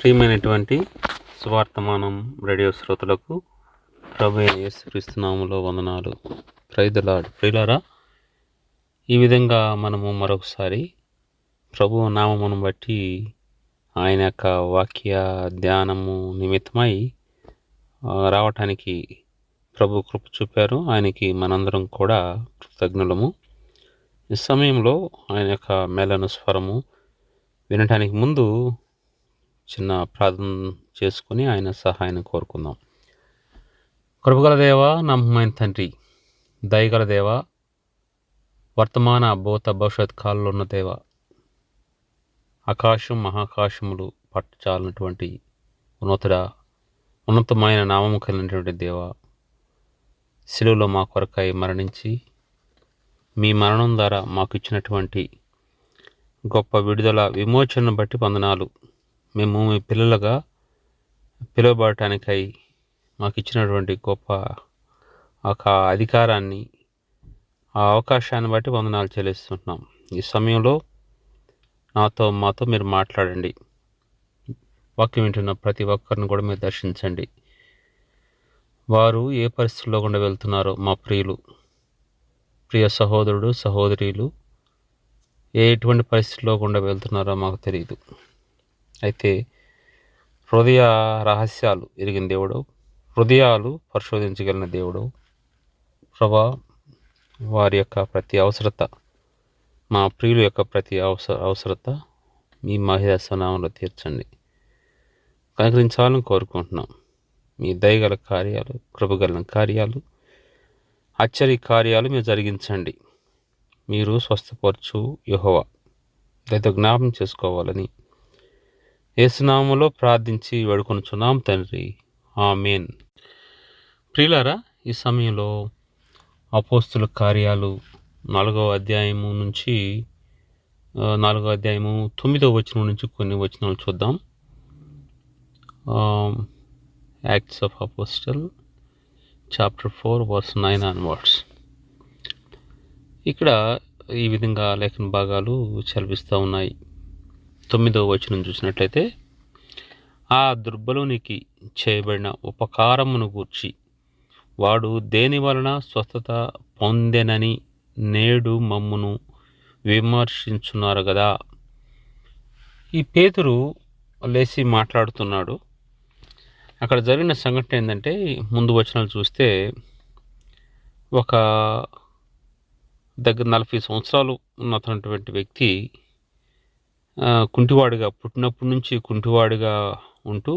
ప్రియమైనటువంటి సువార్తమానం రేడియో శ్రోతలకు ప్రభు అయిన యేసుక్రీస్తు నామములో వందనాలు. Praise the lord. ప్రియులారా, ఈ విధంగా మనము మరొకసారి ప్రభు నామమును బట్టి ఆయన యొక్క వాక్య ధ్యానము నిమిత్తమై రావటానికి ప్రభు కృప చూపారు. ఆయనకి మనందరం కూడా కృతజ్ఞులము. ఈ సమయంలో ఆయన యొక్క మేలను స్వరము వినటానికి ముందు చిన్న ప్రార్థన చేసుకుని ఆయన సహాయాన్ని కోరుకుందాం. కృపగల దేవ, నమ్మకమైన తండ్రి, దయగల దేవ, వర్తమాన భూత భవిష్యత్ కాలంలో ఉన్న దేవ, ఆకాశం మహాకాశములు పట్టుచాలినటువంటి ఉన్నతమైన నామము కలిగినటువంటి దేవ, శిలువలో మా కొరకై మరణించి మీ మరణం ద్వారా మాకు ఇచ్చినటువంటి గొప్ప విడుదల విమోచనను బట్టి వందనాలు. మేము మీ పిల్లలుగా పిలువబడటానికై మాకు ఇచ్చినటువంటి గొప్ప ఒక అధికారాన్ని, ఆ అవకాశాన్ని బట్టి వందనాలు చెల్లిస్తున్నాం. ఈ సమయంలో మాతో మీరు మాట్లాడండి. వాక్యం వింటున్న ప్రతి ఒక్కరిని కూడా మీరు దర్శించండి. వారు ఏ పరిస్థితుల్లో గుండా వెళ్తున్నారో మా ప్రియ సహోదరుడు సహోదరీలు ఎటువంటి పరిస్థితుల్లో గుండా వెళ్తున్నారో మాకు తెలియదు. అయితే హృదయ రహస్యాలు ఎరిగిన దేవుడు, హృదయాలు పరిశోధించగలిగిన దేవుడు ప్రభా, వారి యొక్క ప్రతి అవసరత, మా ప్రియుల యొక్క ప్రతి అవసరత మీ మహిళాసనామంలో తీర్చండి, కనుగరించాలని కోరుకుంటున్నాం. మీ దయగల కార్యాలు, కృపగల కార్యాలు, ఆశ్చర్య కార్యాలు మీరు జరిగించండి. మీరు స్వస్థపరచు యెహోవా దయతో జ్ఞాపం చేసుకోవాలని యేసునామములో ప్రార్థించి వేడుకొనుచున్నాం తండ్రి, ఆమేన్. ప్రియులారా, ఈ సమయంలో అపోస్తుల కార్యాలు 4వ అధ్యాయము నుంచి 4వ అధ్యాయము 9వ వచనం నుంచి కొన్ని వచనాలు చూద్దాం. Acts of apostle chapter 4 verse 9 onwards. ఇక్కడ ఈ విధంగా లేఖన భాగాలు చదివిస్తూ ఉన్నాయి. 9వ వచనం చూసినట్లయితే, ఆ దుర్బలునికి చేయబడిన ఉపకారమును గూర్చి వాడు దేని వలన స్వస్థత పొందెనని నేడు మమ్మును విమర్శించున్నారు కదా. ఈ పేతురు లేచి మాట్లాడుతున్నాడు. అక్కడ జరిగిన సంఘటన ఏంటంటే, ముందు వచనాలు చూస్తే ఒక దగ్గర 40 సంవత్సరాలు ఉన్నటువంటి వ్యక్తి కుంటివాడిగా, పుట్టినప్పటి నుంచి కుంటివాడిగా ఉంటూ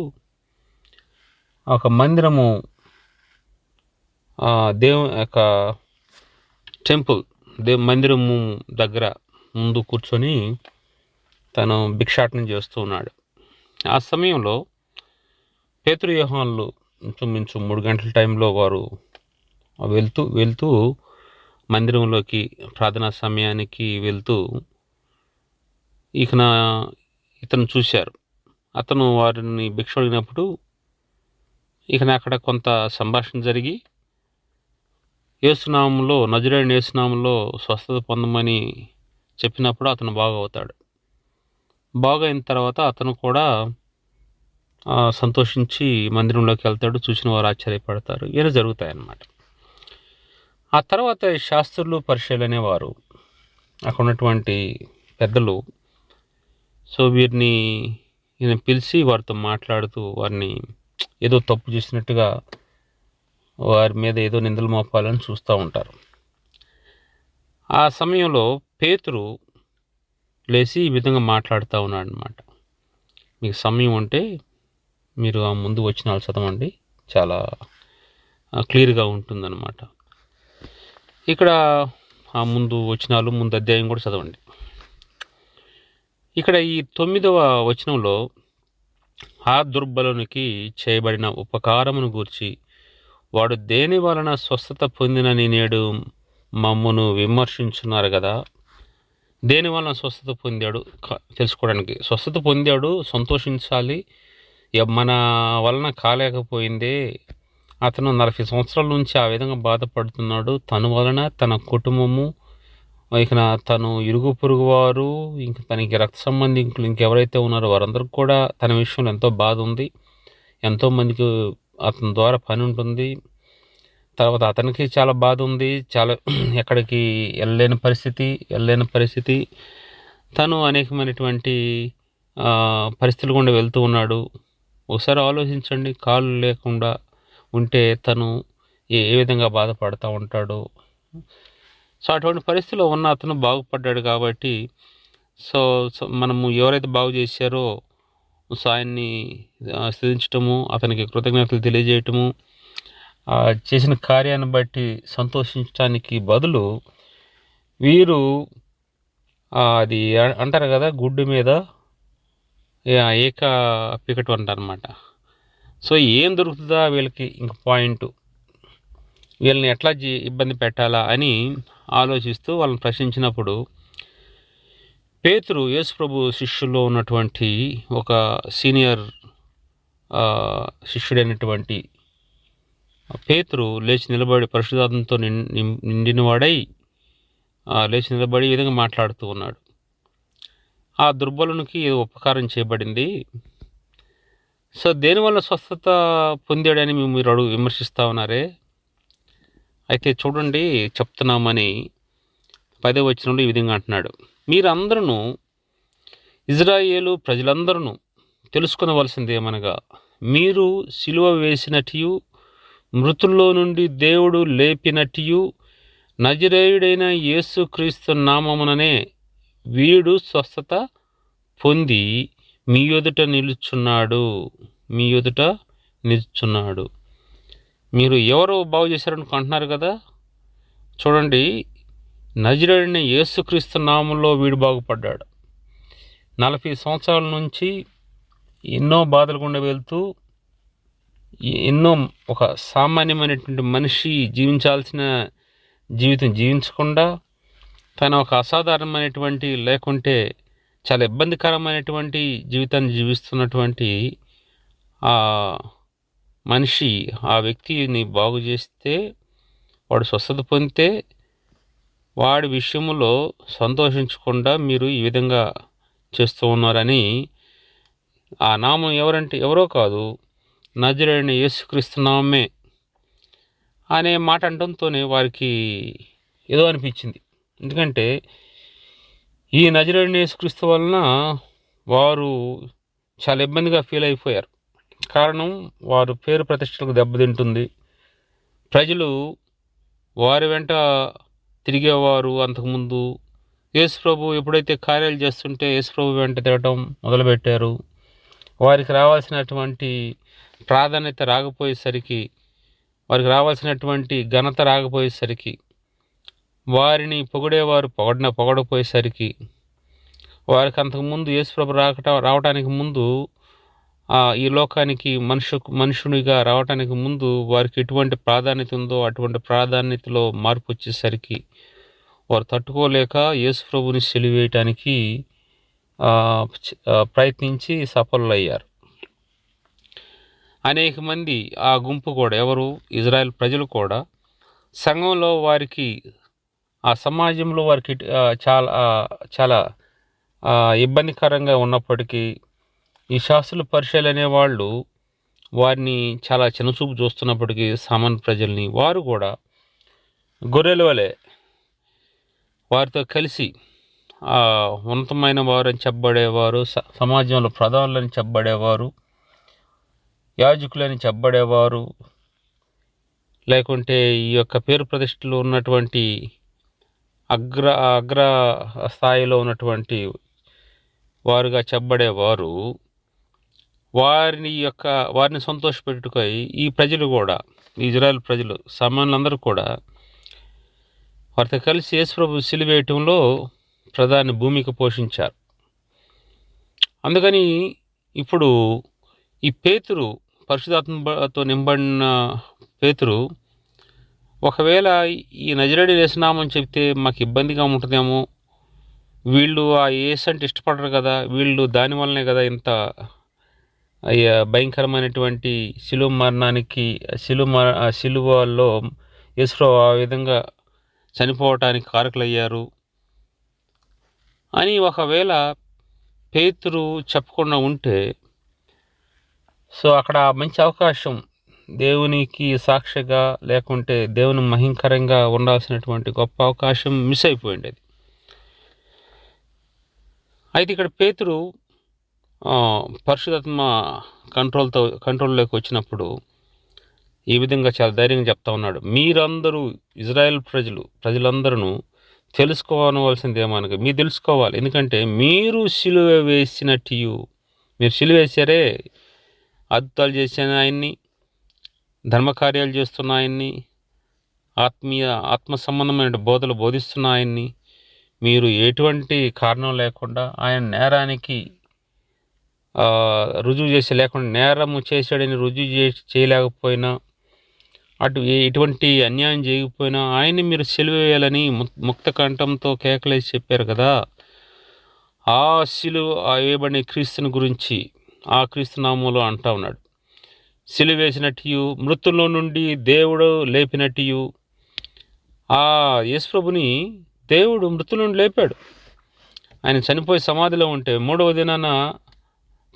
ఒక మందిరము, దేవుని యొక్క టెంపుల్ మందిరము దగ్గర ముందు కూర్చొని తను భిక్షాటన చేస్తూ ఉన్నాడు. ఆ సమయంలో పేతురు యోహానులు ఇంచుమించు 3 గంటల టైంలో వారు వెళ్తూ మందిరంలోకి ప్రార్థనా సమయానికి వెళ్తూ ఇతను చూశారు. అతను వారిని భిక్ష అడిగినప్పుడు అక్కడ కొంత సంభాషణ జరిగి యేసునామంలో, నజరేయుడైన యేసునామంలో స్వస్థత పొందమని చెప్పినప్పుడు అతను బాగవుతాడు. బాగైన తర్వాత అతను కూడా సంతోషించి మందిరంలోకి వెళ్తాడు. చూసిన వారు ఆశ్చర్యపడతారు. ఇవన్నీ జరుగుతాయన్నమాట. ఆ తర్వాత శాస్త్రులు, పరిసయ్యులు అనేవారు, అక్కడ ఉన్నటువంటి పెద్దలు, సో వీరిని పిలిచి వారితో మాట్లాడుతూ వారిని ఏదో తప్పు చేసినట్టుగా వారి మీద ఏదో నిందలు మోపాలని చూస్తూ ఉంటారు. ఆ సమయంలో పేతురు లేచి ఈ విధంగా మాట్లాడుతూ ఉన్నాడు అనమాట. మీకు సమయం ఉంటే మీరు ఆ ముందు వచనాలు చదవండి, చాలా క్లియర్గా ఉంటుందన్నమాట. ఇక్కడ ఆ ముందు వచనాలు, ముందు అధ్యాయం కూడా చదవండి. ఇక్కడ ఈ 9వ వచనంలో ఆ దుర్బలునికి చేయబడిన ఉపకారమును గూర్చి వాడు దేని వలన స్వస్థత పొందినని నేడు మమ్మును విమర్శించున్నారు కదా. దేని వలన స్వస్థత పొందాడు తెలుసుకోవడానికి. స్వస్థత పొందాడు, సంతోషించాలి. మన వలన కాలేకపోయిందే. అతను 40 సంవత్సరాల నుంచి ఆ విధంగా బాధపడుతున్నాడు. తన వలన తన కుటుంబము ఇక తను ఇరుగు పొరుగు వారు, ఇంక తనకి రక్త సంబంధికులు ఇంకెవరైతే ఉన్నారో వారందరికి కూడా తన విషయంలో ఎంతో బాధ ఉంది. ఎంతోమందికి అతని ద్వారా పని ఉంటుంది. తర్వాత అతనికి చాలా బాధ ఉంది. చాలా ఎక్కడికి వెళ్ళలేని పరిస్థితి. తను అనేకమైనటువంటి పరిస్థితులు గుండా వెళ్తూ ఉన్నాడు. ఒకసారి ఆలోచించండి, కాళ్ళు లేకుండా ఉంటే తను ఏ విధంగా బాధపడుతూ ఉంటాడు. సో అటువంటి పరిస్థితిలో ఉన్న అతను బాగుపడ్డాడు కాబట్టి సో మనము ఎవరైతే బాగు చేశారో సో ఆయన్ని స్తుతించటము, అతనికి కృతజ్ఞతలు తెలియజేయటము, చేసిన కార్యాన్ని బట్టి సంతోషించడానికి బదులు వీరు అది అంటారు కదా, గుడ్డు మీద ఏక పికటు అంటారనమాట. సో ఏం దొరుకుతుందా వీళ్ళకి ఇంక పాయింట్, వీళ్ళని ఎట్లా ఇబ్బంది పెట్టాలా అని ఆలోచిస్తూ వాళ్ళని ప్రశ్నించినప్పుడు పేతురు, యేసుప్రభు శిష్యుల్లో ఉన్నటువంటి ఒక సీనియర్ శిష్యుడైనటువంటి పేతురు లేచి నిలబడి, పరిశుద్ధాత్మతో నిండినవాడై లేచి నిలబడి ఈ విధంగా మాట్లాడుతూ ఉన్నాడు. ఆ దుర్బలునికి ఏదో ఉపకారం చేయబడింది. సో దేనివల్ల స్వస్థత పొందాడని మీరు విమర్శిస్తూ ఉన్నారే. అయితే చూడండి, చెప్తున్నామని 10వ వచనంలో ఈ విధంగా అంటున్నాడు, మీరందరూ ఇజ్రాయేలు ప్రజలందరూ తెలుసుకొనవలసింది ఏమనగా, మీరు సిలువ వేసినట్టు, మృతుల్లో నుండి దేవుడు లేపినట్టు, నజరేయుడైన యేసుక్రీస్తు నామముననే వీడు స్వస్థత పొంది మీ ఎదుట నిలుచున్నాడు. మీరు ఎవరో బాగు చేశారనుకుంటున్నారు కదా. చూడండి, నజరేయుడైన యేసుక్రీస్తు నామంలో వీడు బాగుపడ్డాడు. 40 సంవత్సరాల నుంచి ఎన్నో బాధలు గుండా వెళ్తూ, ఎన్నో ఒక సామాన్యమైనటువంటి మనిషి జీవించాల్సిన జీవితం జీవించకుండా, తన ఒక అసాధారణమైనటువంటి లేకుంటే చాలా ఇబ్బందికరమైనటువంటి జీవితాన్ని జీవిస్తున్నటువంటి ఆ మనిషి, ఆ వ్యక్తిని బాగు చేస్తే, వాడు స్వస్థత పొందితే, వాడి విషయంలో సంతోషించకుండా మీరు ఈ విధంగా చేస్తూ ఉన్నారని, ఆ నామం ఎవరో కాదు, నజరేయుడైన యేసుక్రీస్తు నామమే అనే మాట అనడంతోనే వారికి ఏదో అనిపించింది. ఎందుకంటే ఈ నజరేయుడైన యేసుక్రీస్తు వలన వారు చాలా ఇబ్బందిగా ఫీల్ అయిపోయారు. కారణం, వారు పేరు ప్రతిష్టలకు దెబ్బతింటుంది. ప్రజలు వారి వెంట తిరిగేవారు. అంతకుముందు యేసుప్రభు ఎప్పుడైతే కార్యాలు చేస్తుంటే యేసుప్రభు వెంట తిరగటం మొదలుపెట్టారు. వారికి రావాల్సినటువంటి ప్రాధాన్యత రాకపోయేసరికి, వారికి రావాల్సినటువంటి ఘనత రాకపోయేసరికి, వారిని పొగిడేవారు పొగడపోయేసరికి, వారికి అంతకుముందు యేసుప్రభు రావటానికి ముందు, ఈ లోకానికి మనుషునిగా రావటానికి ముందు వారికి ఎటువంటి ప్రాధాన్యత ఉందో అటువంటి ప్రాధాన్యతలో మార్పు వచ్చేసరికి వారు తట్టుకోలేక యేసుప్రభుని సిలువేయటానికి ప్రయత్నించి సఫలులయ్యారు. అనేక మంది, ఆ గుంపు కూడా ఎవరు, ఇజ్రాయెల్ ప్రజలు కూడా సంఘంలో వారికి, ఆ సమాజంలో వారికి చాలా ఇబ్బందికరంగా ఉన్నప్పటికీ, ఈ శాస్త్రులు పరిచయాలు అనేవాళ్ళు వారిని చాలా చిన్నచూపు చూస్తున్నప్పటికీ, సామాన్య ప్రజల్ని, వారు కూడా గొర్రెల వలె వారితో కలిసి ఉన్నతమైన వారు అని చెప్పబడేవారు, సమాజంలో ప్రధానులని చెప్పబడేవారు, యాజకులని చెప్పబడేవారు, లేకుంటే ఈ యొక్క పేరు ప్రతిష్టలు ఉన్నటువంటి అగ్ర స్థాయిలో ఉన్నటువంటి వారుగా చెప్పబడేవారు, వారిని సంతోషపెట్టుకై ఈ ప్రజలు కూడా, ఇజ్రాయెల్ ప్రజలు సామాన్యులందరూ కూడా వారితో కలిసి యేసుప్రభు సిలువేయటంలో ప్రధాన భూమిక పోషించారు. అందుకని ఇప్పుడు ఈ పేతురు, పరిశుద్ధాత్మతో నింబడిన పేతురు, ఒకవేళ ఈ నజరేయుడైన యేసు నామం చెప్తే మాకు ఇబ్బందిగా ఉంటుందేమో, వీళ్ళు ఆ యేసు అంటే ఇష్టపడరు కదా, వీళ్ళు దానివల్లనే కదా ఇంత భయంకరమైనటువంటి శిలువ మరణానికి, శిలువలో యేసుప్రభు ఆ విధంగా చనిపోవటానికి కారకులయ్యారు. అని ఒకవేళ పేతురు చెప్పకుండా ఉంటే, సో అక్కడ మంచి అవకాశం దేవునికి సాక్షిగా లేకుంటే దేవుని మహింకరంగా ఉండాల్సినటువంటి గొప్ప అవకాశం మిస్ అయిపోయింది అది. అయితే ఇక్కడ పేతురు పరిశుధాత్మ కంట్రోల్లోకి వచ్చినప్పుడు ఈ విధంగా చాలా ధైర్యంగా చెప్తా ఉన్నాడు. మీరందరూ ఇజ్రాయెల్ ప్రజలందరూ తెలుసుకోవలసింది ఏమనగా మీరు తెలుసుకోవాలి. ఎందుకంటే మీరు సిలువ వేసినట్టు, మీరు సిలువ వేసారే, అద్భుతాలు చేసిన ఆయన్ని, ధర్మకార్యాలు చేస్తున్న ఆయన్ని, ఆత్మ సంబంధమైన బోధలు బోధిస్తున్న ఆయన్ని మీరు ఎటువంటి కారణం లేకుండా ఆయన నేరానికి రుజువు చేసి లేకుండా నేరము చేశాడని రుజువు చేయలేకపోయినా, ఎటువంటి అన్యాయం చేయకపోయినా ఆయన్ని మీరు సిలువ వేయాలని ముక్త కంఠంతో కేకలేసి చెప్పారు కదా. ఆ సిలువ వేయబడిన క్రీస్తుని గురించి ఆ క్రీస్తు నామంలో అంటా ఉన్నాడు. సిలువ వేసినట్టు, మృతుల్లో నుండి దేవుడు లేపినట్టు, ఆ యేసుప్రభుని దేవుడు మృతుల నుండి లేపాడు. ఆయన చనిపోయి సమాధిలో ఉంటే 3వ దినాన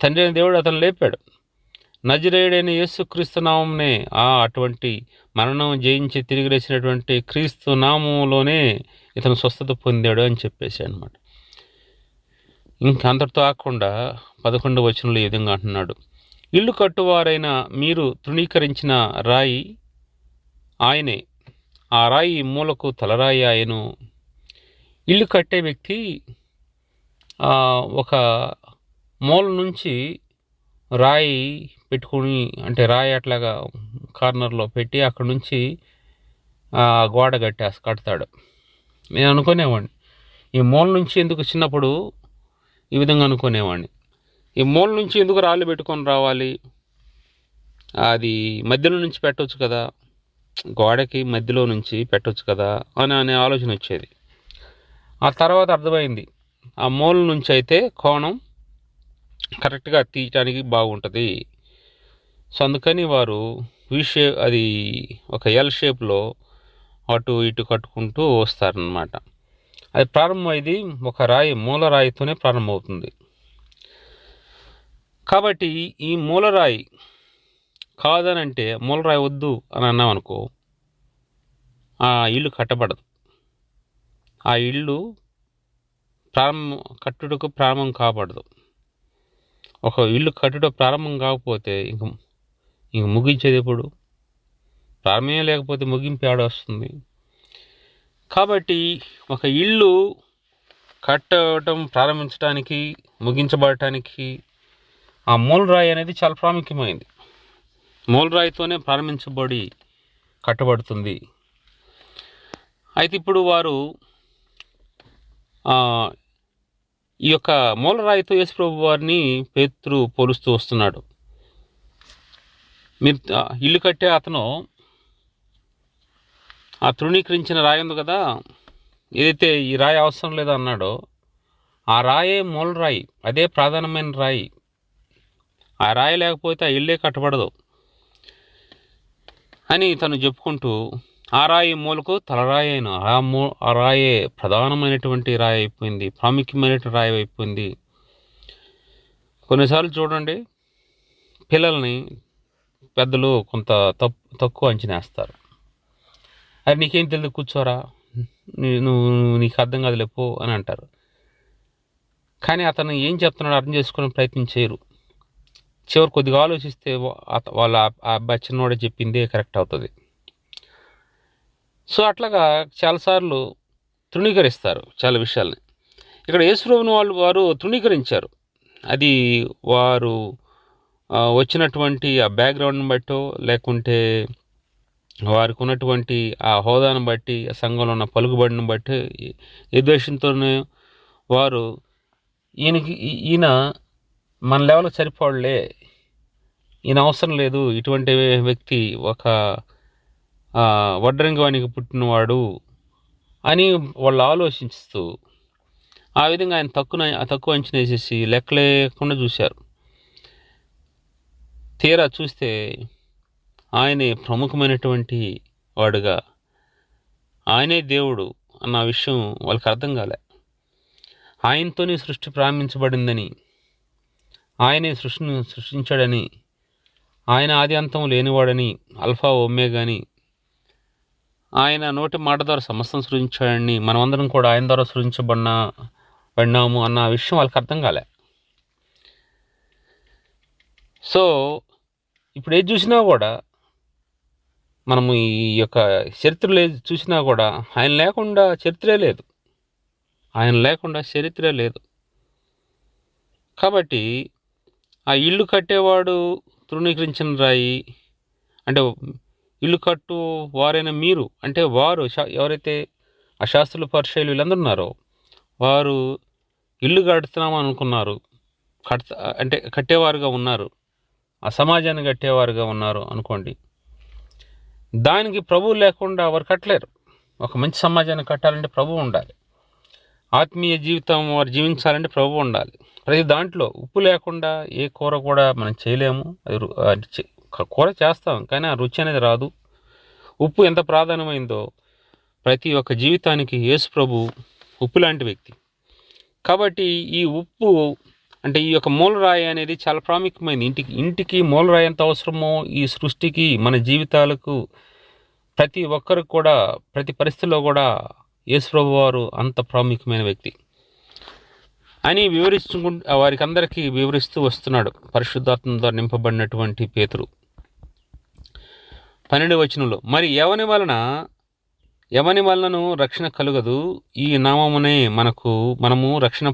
తండ్రి అయిన దేవుడు అతను లేపాడు. నజరేయుడైన యేసుక్రీస్తు నామంనే, అటువంటి మరణం జయించి తిరిగి లేచినటువంటి క్రీస్తు నామంలోనే ఇతను స్వస్థత పొందాడు అని చెప్పేసి అనమాట. ఇంకా అంతటితో ఆకుండా 11వ వచనంలో ఈ విధంగా అంటున్నాడు, ఇల్లు కట్టువారైన మీరు తృణీకరించిన రాయి ఆయనే, ఆ రాయి మూలకు తలరాయి ఆయను. ఇల్లు కట్టే వ్యక్తి ఒక మూల నుంచి రాయి పెట్టుకుని, అంటే రాయి అట్లాగా కార్నర్లో పెట్టి అక్కడ నుంచి గోడ కడతాడు. నేను అనుకునేవాడిని, ఈ మూల నుంచి ఎందుకు, చిన్నప్పుడు ఈ విధంగా అనుకునేవాడిని, ఈ మూల నుంచి ఎందుకు రాళ్ళు పెట్టుకొని రావాలి, అది మధ్యలో నుంచి పెట్టవచ్చు కదా, గోడకి మధ్యలో నుంచి పెట్టవచ్చు కదా అనే ఆలోచన వచ్చేది. ఆ తర్వాత అర్థమైంది, ఆ మూల నుంచి అయితే కోణం కరెక్ట్గా తీయటానికి బాగుంటుంది. సో అందుకని వారు అది ఒక ఎల్ షేప్లో అటు ఇటు కట్టుకుంటూ వస్తారనమాట. అది ప్రారంభమైంది ఒక రాయి, మూల రాయితోనే ప్రారంభమవుతుంది. కాబట్టి ఈ మూలరాయి కాదనంటే, మూలరాయి వద్దు అని అన్నాం అనుకో, ఆ ఇల్లు కట్టబడదు. ఆ ఇల్లు కట్టుటకు ప్రారంభం కాబడదు. ఒక ఇల్లు కట్టుట ప్రారంభం కాకపోతే ఇంక ముగించేది ఎప్పుడు? ప్రారంభమే లేకపోతే ముగింపు ఏడ వస్తుంది? కాబట్టి ఒక ఇల్లు కట్టడం ప్రారంభించడానికి, ముగించబడటానికి ఆ మూలరాయి అనేది చాలా ప్రాముఖ్యమైనది. మూలరాయితోనే ప్రారంభించబడి కట్టబడుతుంది. అయితే ఇప్పుడు వారు ఈ యొక్క మూలరాయితో యేసుప్రభు వారిని పేతురు పోలుస్తూ వస్తున్నాడు. మీరు ఇల్లు కట్టే అతను ఆ తృణీకరించిన రాయి ఉంది కదా, ఏదైతే ఈ రాయి అవసరం లేదో అన్నాడో, ఆ రాయే మూలరాయి, అదే ప్రధానమైన రాయి. ఆ రాయి లేకపోతే ఆ ఇల్లే కట్టబడదు అని తను చెప్పుకుంటూ, ఆ రాయి మూలకు తలరాయి అయిన ఆ రాయే ప్రధానమైనటువంటి రాయి అయిపోయింది, ప్రాముఖ్యమైనటువంటి రాయి అయిపోయింది. కొన్నిసార్లు చూడండి, పిల్లల్ని పెద్దలు కొంత తక్కువ అంచనా వేస్తారు. అది నీకేం తెలియదు, కూర్చోరా, నీకు అర్థం కాదు లేపో అని అంటారు. కానీ అతను ఏం చెప్తున్నాడో అర్థం చేసుకునే ప్రయత్నం చేయరు. చివరి కొద్దిగా ఆలోచిస్తే వాళ్ళ ఆ అబ్బాయి చిన్నవాడే చెప్పిందే కరెక్ట్ అవుతుంది. సో అట్లాగా చాలాసార్లు తృణీకరిస్తారు చాలా విషయాల్ని. ఇక్కడ యేసుప్రభుని వారు తృణీకరించారు. అది వారు వచ్చినటువంటి ఆ బ్యాక్గ్రౌండ్ని బట్టో, లేకుంటే వారికి ఉన్నటువంటి ఆ హోదాను బట్టి, ఆ సంఘంలో ఉన్న పలుకుబడిని బట్టి, ఏ ద్వేషంతోనే వారు ఈయన మన లెవెల్కి సరిపోడలే, ఈయన అవసరం లేదు, ఇటువంటి వ్యక్తి ఒక వడ్రంగివానికి పుట్టినవాడు అని వాళ్ళు ఆలోచిస్తూ ఆ విధంగా ఆయన తక్కువ అంచనా వేసేసి లెక్క లేకుండా చూశారు. తీరా చూస్తే ఆయనే ప్రముఖమైనటువంటి వాడుగా, ఆయనే దేవుడు అన్న విషయం వాళ్ళకి అర్థం కాలే. ఆయనతోనే సృష్టి ప్రారంభించబడిందని, ఆయనే సృష్టిని సృష్టించాడని, ఆయన ఆది అంతం లేనివాడని, అల్ఫా ఒమేగాని, ఆయన నోటి మాట ద్వారా సమస్తం సృజించాడని, మనమందరం కూడా ఆయన ద్వారా సృజించబడినాము అన్న విషయం వాళ్ళకి అర్థం కాలే. సో ఇప్పుడు ఏది చూసినా కూడా, మనము ఈ యొక్క చరిత్రలు ఏది చూసినా కూడా ఆయన లేకుండా చరిత్రే లేదు, ఆయన లేకుండా చరిత్రే లేదు. కాబట్టి ఆ ఇల్లు కట్టేవాడు తృణీకరించిన రాయి అంటే, ఇల్లు కట్టు వారైన మీరు అంటే వారు ఎవరైతే ఆ శాస్త్రులు పరిచయాలు వీళ్ళందరూ ఉన్నారో వారు ఇల్లు కడుతున్నామని అనుకున్నారు, అంటే కట్టేవారుగా ఉన్నారు, ఆ సమాజాన్ని కట్టేవారుగా ఉన్నారు అనుకోండి. దానికి ప్రభువు లేకుండా వారు కట్టలేరు. ఒక మంచి సమాజాన్ని కట్టాలంటే ప్రభువు ఉండాలి. ఆత్మీయ జీవితం వారు జీవించాలంటే ప్రభువు ఉండాలి. ప్రతి దాంట్లో ఉప్పు లేకుండా ఏ కూర కూడా మనం చేయలేము. అది కూర చేస్తాం కానీ ఆ రుచి అనేది రాదు. ఉప్పు ఎంత ప్రాధాన్యమైందో ప్రతి ఒక్క జీవితానికి యేసు ప్రభు ఉప్పు లాంటి వ్యక్తి. కాబట్టి ఈ ఉప్పు అంటే ఈ యొక్క మూలరాయి అనేది చాలా ప్రాముఖ్యమైనది. ఇంటికి మూలరాయి ఎంత అవసరమో ఈ సృష్టికి, మన జీవితాలకు, ప్రతి ఒక్కరికి కూడా, ప్రతి పరిస్థితిలో కూడా యేసు ప్రభు వారు అంత ప్రాముఖ్యమైన వ్యక్తి అని వారికి అందరికీ వివరిస్తూ వస్తున్నాడు పరిశుద్ధాత్మ ద్వారా నింపబడినటువంటి పేతురు. 12వ వచనంలో, మరి ఎవని వలనను రక్షణ కలుగదు, ఈ నామమునే మనము రక్షణ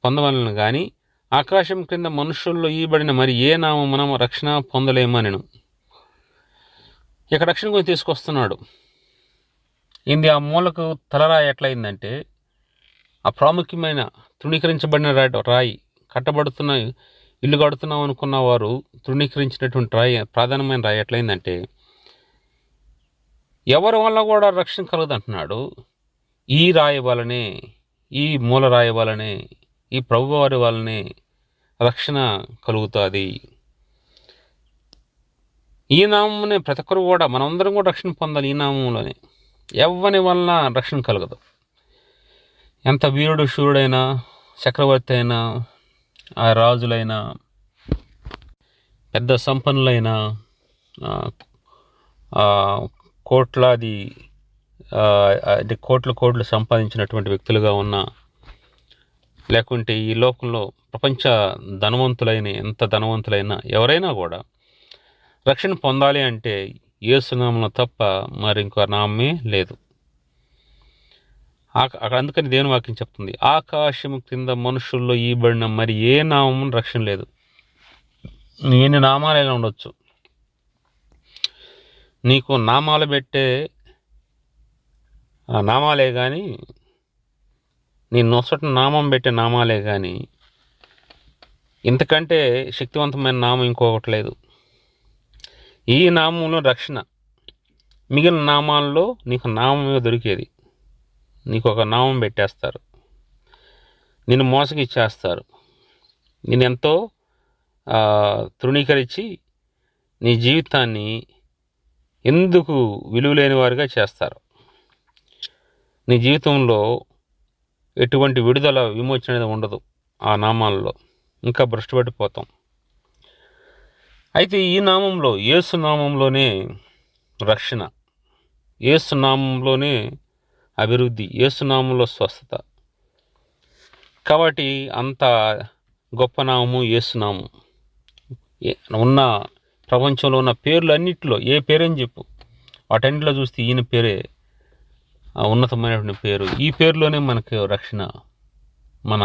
పొందవలన కానీ ఆకాశం క్రింద మనుషుల్లో ఈయబడిన మరి ఏ నామమున రక్షణ పొందలేమనెను. ఇక రక్షణ గురించి తీసుకొస్తున్నాడు. ఇది ఆ మూలకు తలరాయి ఎట్లయిందంటే, ఆ ప్రాముఖ్యమైన తృణీకరించబడిన రాయి, కట్టబడుతున్న ఇల్లు కడుతున్నాం అనుకున్న వారు తృణీకరించినటువంటి రాయి, ప్రాధాన్యమైన రాయి ఎట్లయిందంటే, ఎవరి వల్ల కూడా రక్షణ కలగదంటున్నాడు. ఈ రాయి వలనే, ఈ మూల రాయి వలనే, ఈ ప్రభువారి వలనే రక్షణ కలుగుతుంది. ఈ నామమునే ప్రతి ఒక్కరు కూడా, మనమందరం కూడా రక్షణ పొందాలి. ఈ నామంలోనే ఎవరి వలన రక్షణ కలగదు. ఎంత వీరుడు శూరుడైనా, చక్రవర్తి అయినా, ఆ రాజులైనా, పెద్ద సంపన్నులైనా, కోట్లాది అంటే కోట్లు సంపాదించినటువంటి వ్యక్తులుగా ఉన్నా, లేకుంటే ఈ లోకంలో ప్రపంచ ఎంత ధనవంతులైనా ఎవరైనా కూడా రక్షణ పొందాలి అంటే యేసు నామమున తప్ప మరి ఇంకో నామమే లేదు. అందుకని దేవుని వాక్యం చెప్తుంది, ఆకాశము కింద మనుషుల్లో ఈబడిన మరి ఏ నామము రక్షణ లేదు. ఎన్ని నామాలైనా ఉండొచ్చు, నీకు నామాలు పెట్టే నామాలే కానీ, నీ నొసట నామం పెట్టే నామాలే కానీ, ఇంతకంటే శక్తివంతమైన నామం ఇంకొకటి లేదు. ఈ నామంలో రక్షణ. మిగిలిన నామాల్లో నీకు నామమే దొరికేది. నీకు ఒక నామం పెట్టేస్తారు, నిన్ను మోసగిచ్చేస్తారు, నేను ఎంతో తృణీకరించి నీ జీవితాన్ని ఎందుకు విలువలేని వారిగా చేస్తారు. నీ జీవితంలో ఎటువంటి విడుదల, విమోచన అనేది ఉండదు ఆ నామాల్లో. ఇంకా భ్రష్టుపట్టిపోతాం. అయితే ఈ నామంలో, యేసు నామంలోనే రక్షణ, యేసు నామంలోనే అభివృద్ధి, యేసు నామంలో స్వస్థత. కాబట్టి అంత గొప్ప నామము యేసు నామం. ఉన్న ప్రపంచంలో ఉన్న పేర్లు అన్నింటిలో ఏ పేరని చెప్పు, వాటన్నిటిలో చూస్తే ఈయన పేరే ఉన్నతమైనటువంటి పేరు. ఈ పేరులోనే మనకు రక్షణ, మన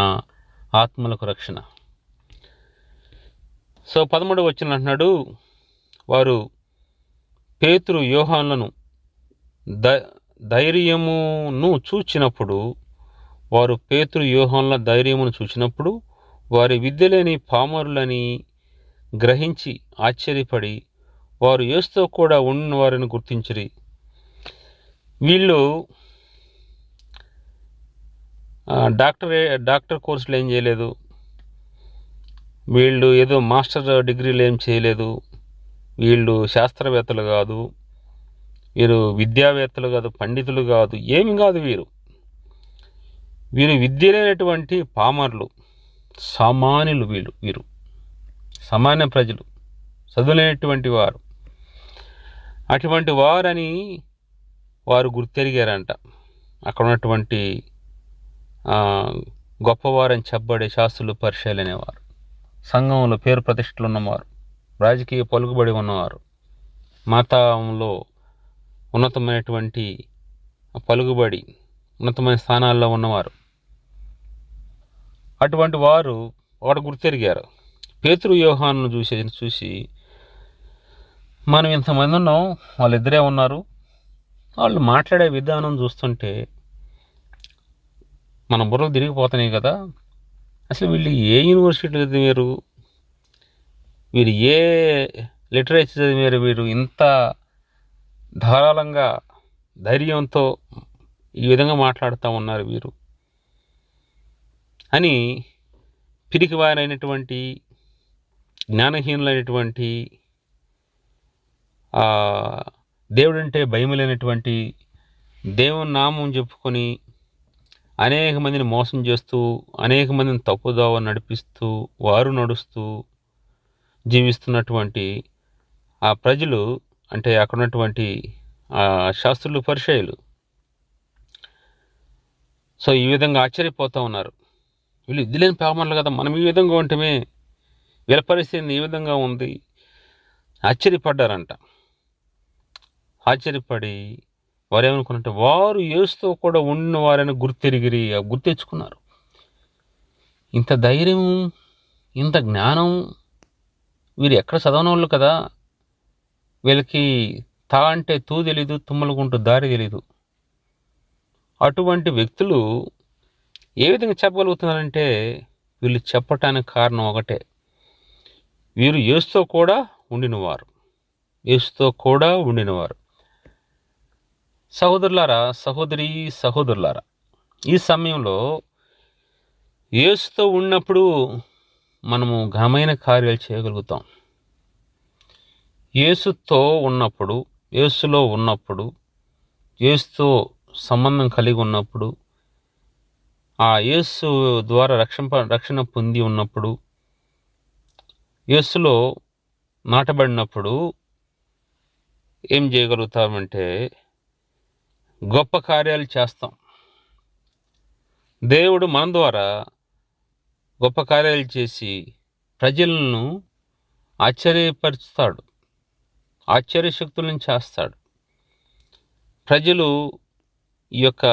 ఆత్మలకు రక్షణ. సో 13వ వచనం అంటున్నాడు, వారు పేతురు యోహానులను ధైర్యమును చూచినప్పుడు, వారు పేతురు యోహానుల ధైర్యమును చూచినప్పుడు వారి విద్యలేని పామరులని గ్రహించి ఆశ్చర్యపడి వారు యేసుతో కూడా ఉన్న వారిని గుర్తించిరి. వీళ్ళు డాక్టర్ కోర్సులు ఏం చేయలేదు, వీళ్ళు ఏదో మాస్టర్ డిగ్రీలు ఏం చేయలేదు, వీళ్ళు శాస్త్రవేత్తలు కాదు, వీరు విద్యావేత్తలు కాదు, పండితులు కాదు, ఏమి కాదు. వీరు వీరు విద్య లేనటువంటి పామర్లు, సామాన్యులు, వీరు సామాన్య ప్రజలు, చదువులేనటువంటి వారు. అటువంటి వారని వారు గుర్తెరిగారంట. అక్కడ ఉన్నటువంటి గొప్పవారని చెప్పబడే శాస్త్రులు, పరిచయులు అనేవారు, సంఘంలో పేరు ప్రతిష్టలు ఉన్నవారు, రాజకీయ పలుకుబడి ఉన్నవారు, మతంలో ఉన్నతమైనటువంటి పలుకుబడి, ఉన్నతమైన స్థానాల్లో ఉన్నవారు. అటువంటి వారు ఒకటి గుర్తెరిగారు. పేతురు, యోహాను చూసి మనం ఇంతమంది ఉన్నాం, వాళ్ళిద్దరే ఉన్నారు, వాళ్ళు మాట్లాడే విధానం చూస్తుంటే మన బుర్రలు తిరిగిపోతున్నాయి కదా, అసలు వీళ్ళు ఏ యూనివర్సిటీ చదివారు, వీరు ఏ లిటరేచర్ చదివారు, వీరు ఇంత ధారాళంగా ధైర్యంతో ఈ విధంగా మాట్లాడుతూ ఉన్నారు వీరు అని పిరికివారైనటువంటి, జ్ఞానహీనులైనటువంటి, దేవుడంటే భయం లేనటువంటి, దేవుని నామం చెప్పుకొని అనేక మందిని మోసం చేస్తూ, అనేక మందిని తప్పుదోవ నడిపిస్తూ, వారు నడుస్తూ జీవిస్తున్నటువంటి ఆ ప్రజలు, అంటే అక్కడ ఉన్నటువంటి శాస్త్రులు, పరిచయులు సో ఈ విధంగా ఆశ్చర్యపోతూ ఉన్నారు. వీళ్ళు ఇది లేని పామర్లు కదా, మనం ఈ విధంగా ఉంటమే, వీళ్ళ పరిస్థితి ఈ విధంగా ఉంది, ఆశ్చర్యపడ్డారంట. ఆశ్చర్యపడి వారు ఏమనుకున్నట్టు, వారు యేసుతో కూడా ఉన్న వారని గుర్తెచ్చుకున్నారు. ఇంత ధైర్యం, ఇంత జ్ఞానం, వీరు ఎక్కడ చదవనోళ్ళు కదా, వీళ్ళకి తా అంటే తూ తెలీదు, తుమ్మలకుంటూ దారి తెలీదు. అటువంటి వ్యక్తులు ఏ విధంగా చెప్పగలుగుతున్నారంటే, వీళ్ళు చెప్పటానికి కారణం ఒకటే, వీరు యేసుతో కూడా ఉండినవారు, యేసుతో కూడా ఉండినవారు. సహోదరులారా, సహోదరులారా, ఈ సమయంలో యేసుతో ఉన్నప్పుడు మనము ఘనమైన కార్యాలు చేయగలుగుతాం. యేసుతో ఉన్నప్పుడు, యేసులో ఉన్నప్పుడు, యేసుతో సంబంధం కలిగి ఉన్నప్పుడు, ఆ యేసు ద్వారా రక్షణ పొంది ఉన్నప్పుడు, యేసులో నాటబడినప్పుడు ఏం చేయగలుగుతామంటే గొప్ప కార్యాలు చేస్తాం. దేవుడు మన ద్వారా గొప్ప కార్యాలు చేసి ప్రజలను ఆశ్చర్యపరుస్తాడు, ఆశ్చర్యశక్తులను చేస్తాడు. ప్రజలు ఈ యొక్క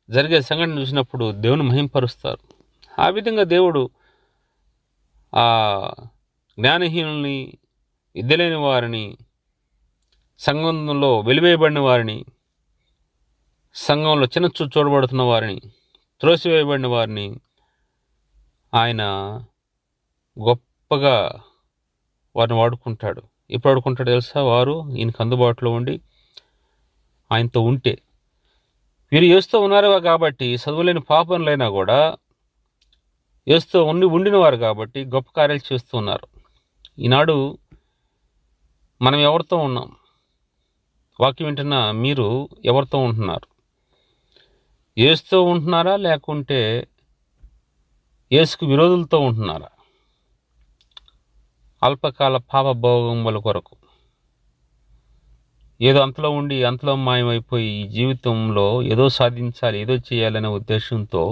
జరిగే సంఘటన చూసినప్పుడు దేవుని మహింపరుస్తారు. ఆ విధంగా దేవుడు ఆ జ్ఞానహీనుల్ని, విద్యలేని వారిని, సంఘంలో వెలివేయబడిన వారిని, సంఘంలో చిన్న చూడబడుతున్న వారిని, త్రోసివేయబడిన వారిని ఆయన గొప్పగా వారిని వాడుకుంటాడు. ఎప్పుడు వాడుకుంటాడు తెలుసా? వారు ఈయనకు అందుబాటులో ఉండి ఆయనతో ఉంటే. వీరు యేసుతో ఉన్నారు కాబట్టి, చదువులేని పాపనులైనా కూడా యేసుతో ఉండినవారు కాబట్టి గొప్ప కార్యాలు చేస్తూ ఉన్నారు. ఈనాడు మనం ఎవరితో ఉన్నాం? వాక్యం వింటున్న మీరు ఎవరితో ఉంటున్నారు? యేసుతో ఉంటున్నారా, లేకుంటే యేసుకు విరోధులతో ఉంటున్నారా? అల్పకాల పాప భోగముల కొరకు ఏదో అంతలో ఉండి అంతలో మాయమైపోయి ఈ జీవితంలో ఏదో సాధించాలి, ఏదో చేయాలనే ఉద్దేశంతో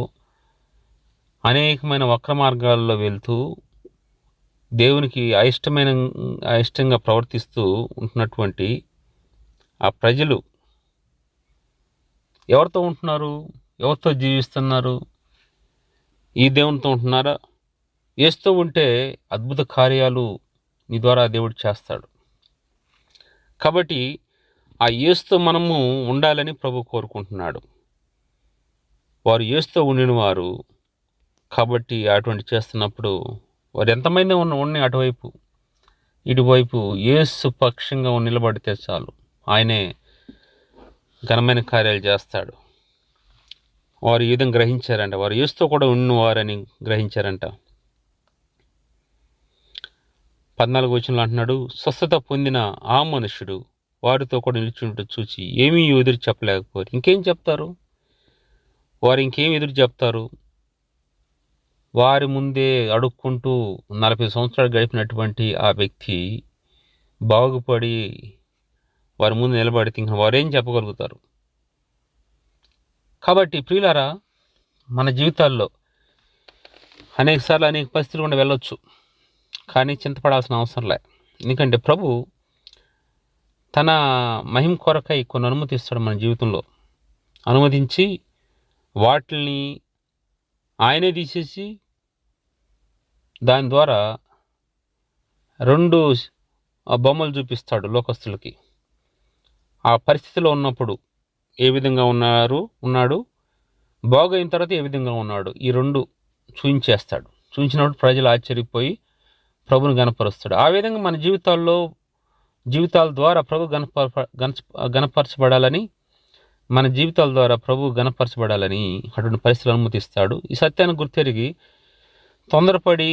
అనేకమైన వక్ర మార్గాల్లో వెళ్తూ దేవునికి అయిష్టంగా ప్రవర్తిస్తూ ఉంటున్నటువంటి ఆ ప్రజలు ఎవరితో ఉంటున్నారు? ఎవరితో జీవిస్తున్నారు? ఈ దేవునితో ఉంటున్నారా? యేసుతో ఉంటే అద్భుత కార్యాలు నీ ద్వారా దేవుడు చేస్తాడు. కాబట్టి ఆ యేసుతో మనము ఉండాలని ప్రభు కోరుకుంటున్నాడు. వారు యేసుతో ఉండిన వారు కాబట్టి అటువంటి చేస్తున్నప్పుడు వారు ఎంతమంది ఉన్నాయి అటువైపు ఇటువైపు యేసు పక్షంగా నిలబడితే చాలు, ఆయనే ఘనమైన కార్యాలు చేస్తాడు. వారు ఈ విధంగా గ్రహించారంట, వారు యేసుతో కూడా ఉన్నవారని గ్రహించారంట. 14 వచనంలో అంటున్నాడు, స్వస్థత పొందిన ఆ మనుషుడు వారితో కూడా నిలిచి చూచి ఏమీ ఎదురు చెప్పలేకపోరు. ఇంకేం చెప్తారు? వారు ఇంకేం ఎదురు చెప్తారు? వారి ముందే అడుక్కుంటూ 40 సంవత్సరాలు గడిపినటువంటి ఆ వ్యక్తి బాగుపడి వారి ముందు నిలబడితే ఇంక వారేం చెప్పగలుగుతారు? కాబట్టి ప్రియులారా, మన జీవితాల్లో అనేకసార్లు అనేక పరిస్థితులు గుండా వెళ్ళొచ్చు, కానీ చింతపడాల్సిన అవసరం లే. ఎందుకంటే ప్రభు తన మహిమ కొరకై కొన్ని అనుమతిస్తాడు మన జీవితంలో. అనుమతించి వాటిని ఆయనే తీసేసి దాని ద్వారా 2 బొమ్మలు చూపిస్తాడు లోకస్తులకి. ఆ పరిస్థితిలో ఉన్నప్పుడు ఏ విధంగా ఉన్నాడు, బాగైన తర్వాత ఏ విధంగా ఉన్నాడు, ఈ 2 చూపించేస్తాడు. చూపించినప్పుడు ప్రజలు ఆశ్చర్యపోయి ప్రభుని గణపరుస్తాడు. ఆ విధంగా మన జీవితాల ద్వారా ప్రభు గణపరచబడాలని, మన జీవితాల ద్వారా ప్రభు గణపరచబడాలని అటువంటి పరిస్థితులు అనుమతిస్తాడు. ఈ సత్యాన్ని గుర్తెరిగి తొందరపడి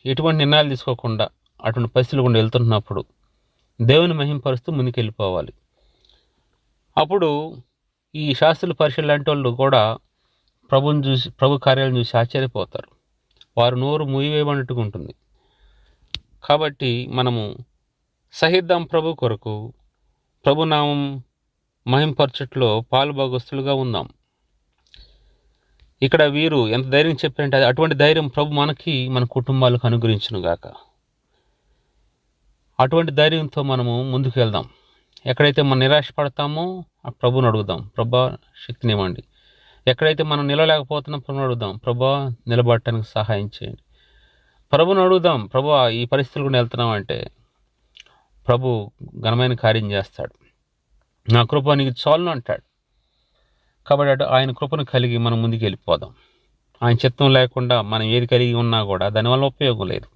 ఎటువంటి నిర్ణయాలు తీసుకోకుండా అటువంటి పరిస్థితులు గుండా వెళ్తున్నప్పుడు దేవుని మహింపరుస్తూ ముందుకెళ్ళిపోవాలి. అప్పుడు ఈ శాస్త్రుల పరిశీలన లాంటి వాళ్ళు కూడా ప్రభు కార్యాలను చూసి ఆశ్చర్యపోతారు. వారు నోరు మూయివేయబడినట్టుగా ఉంటుంది. కాబట్టి మనము సహిద్దాం ప్రభు కొరకు, ప్రభునామం మహింపరచట్లో పాలుభాగస్తులుగా ఉందాం. ఇక్కడ వీరు ఎంత ధైర్యం చెప్పారంటే అటువంటి ధైర్యం ప్రభు మనకి, మన కుటుంబాలకు అనుగ్రహించునుగాక. అటువంటి ధైర్యంతో మనము ముందుకు వెళ్దాం. ఎక్కడైతే మనం నిరాశపడతామో ఆ ప్రభుని అడుగుదాం, ప్రభా శక్తినివ్వండి. ఎక్కడైతే మనం నిలలేకపోతున్నాం ప్రభుని అడుగుదాం, ప్రభా నిలబడటానికి సహాయం చేయండి. ప్రభుని అడుగుదాం, ప్రభా ఈ పరిస్థితులు కూడా వెళ్తున్నాం అంటే ప్రభు ఘనమైన కార్యం చేస్తాడు. నా కృప నీకు చాలును అంటాడు. కాబట్టి ఆయన కృపను కలిగి మనం ముందుకు వెళ్ళిపోదాం. ఆయన చిత్తం లేకుండా మనం ఏది కలిగి ఉన్నా కూడా దానివల్ల ఉపయోగం లేదు.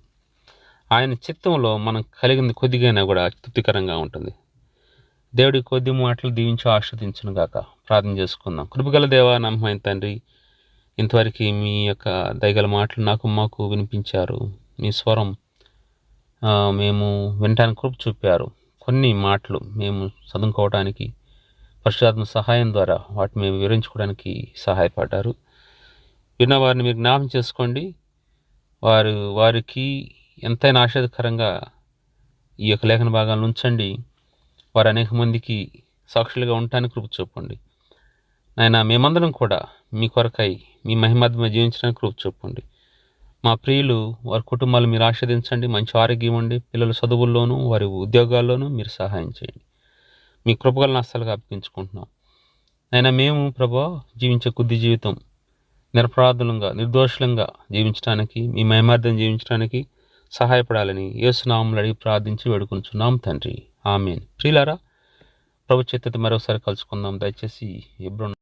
ఆయన చిత్తంలో మనం కలిగింది కొద్దిగైనా కూడా తృప్తికరంగా ఉంటుంది. దేవుడి కొద్ది మాటలు దీవించి ఆస్వాదించును గాక. ప్రార్థన చేసుకుందాం. కృపగల దేవా, నమ్మకమైన తండ్రి, ఇంతవరకు మీ యొక్క దయగల మాటలు మాకు వినిపించారు. మీ స్వరం మేము వినటానికి కృప చూపారు. కొన్ని మాటలు మేము చదువుకోవడానికి పరిశుద్ధాత్మ సహాయం ద్వారా వాటిని మేము వివరించుకోవడానికి సహాయపడ్డారు. విన్నవారిని మీరు జ్ఞాపకం చేసుకోండి. వారికి ఎంతైనా ఆశ్చర్యకరంగా ఈ యొక్క లేఖన భాగాలను ఉంచండి. వారు అనేక మందికి సాక్షులుగా ఉండటానికి కృప చూపండి. నాయన, మేమందరం కూడా మీ కొరకై మీ మహిమాత్మ జీవించడానికి కృప చూపండి. మా ప్రియులు, వారి కుటుంబాలు మీరు ఆస్వాదించండి. మంచి ఆరోగ్యం ఇవ్వండి. పిల్లల చదువుల్లోనూ వారి ఉద్యోగాల్లోనూ మీరు సహాయం చేయండి. మీ కృపగలను అస్సలుగా అప్పగించుకుంటున్నాం. అయినా మేము ప్రభా జీవించే కొద్ది జీవితం నిరపరాధులంగా, నిర్దోషులంగా జీవించడానికి, మీ మహిమార్థం జీవించడానికి సహాయపడాలని యేసు నామములో అడిగి ప్రార్థించి వేడుకుంటున్నాం తండ్రి. ఆమేన్. ప్రియులారా, ప్రభు చేత మరోసారి కలుసుకుందాం. దయచేసి ఎబ్రోన్